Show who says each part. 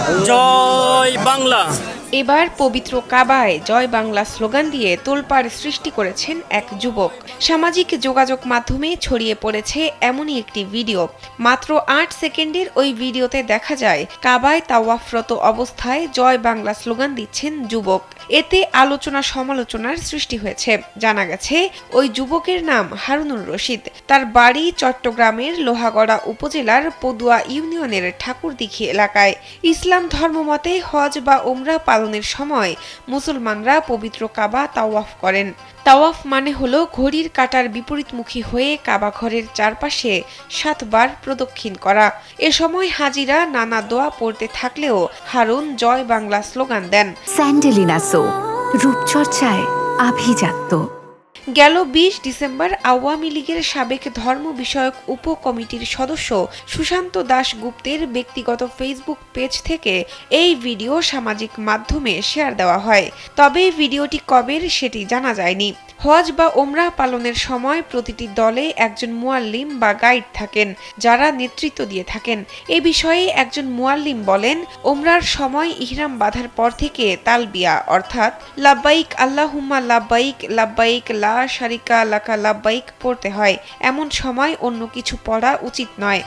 Speaker 1: জয় বাংলা।
Speaker 2: এবার পবিত্র কাবায় জয় বাংলা স্লোগান দিয়ে তোলপাড় সৃষ্টি করেছেন এক যুবক। সামাজিক যোগাযোগ মাধ্যমে ছড়িয়ে পড়েছে এমনই একটি ভিডিও। মাত্র ৮ সেকেন্ডের ওই ভিডিওতে দেখা যায় কাবায় তাওয়াফরত অবস্থায় জয় বাংলা স্লোগান দিচ্ছেন যুবক। এতে আলোচনা সমালোচনার সৃষ্টি হয়েছে। জানা গেছে ওই যুবকের নাম হারুনুর রশিদ। তার বাড়ি চট্টগ্রামের লোহাগড়া উপজেলার পদুয়া ইউনিয়নের ঠাকুরদিঘি এলাকায়। ইসলাম ধর্মমতে হজ বা উমরা পালনের সময় মুসলমানরা পবিত্র কাবা তাওয়াফ করেন। তাওয়াফ মানে হলো ঘড়ির কাঁটার বিপরীতমুখী হয়ে কাবা ঘরের চারপাশে 7 বার প্রদক্ষিণ করা। এ সময় হাজিরা নানা দোয়া পড়তে থাকলেও হারুন জয় বাংলা স্লোগান দেন।
Speaker 3: স্যান্ডেলিনা সো, রূপচর্চায় আভিজাত্য।
Speaker 2: গেল ২০ ডিসেম্বর আওয়ামী লীগের সাবেক ধর্ম বিষয়ক উপ কমিটির সদস্য সুশান্ত দাশগুপ্তের ব্যক্তিগত ফেসবুক পেজ থেকে এই ভিডিও সামাজিক মাধ্যমে শেয়ার দেওয়া হয়। তবে ভিডিওটি কবের সেটি জানা যায়নি। হজ বা ওমরা পালনের সময় প্রতিটি দলে একজন মুয়াল্লিম বা গাইড থাকেন, যারা নেতৃত্ব দিয়ে থাকেন। এ বিষয়ে একজন মুয়াল্লিম বলেন, ওমরার সময় ইহরাম বাঁধার পর থেকে তালবিয়া অর্থাৎ লাব্বাইক আল্লাহুম্মা লাব্বাইক লাব্বাইক লা শারিকা লাকা লাব্বাইক পড়তে হয়। এমন সময় অন্য কিছু পড়া উচিত নয়।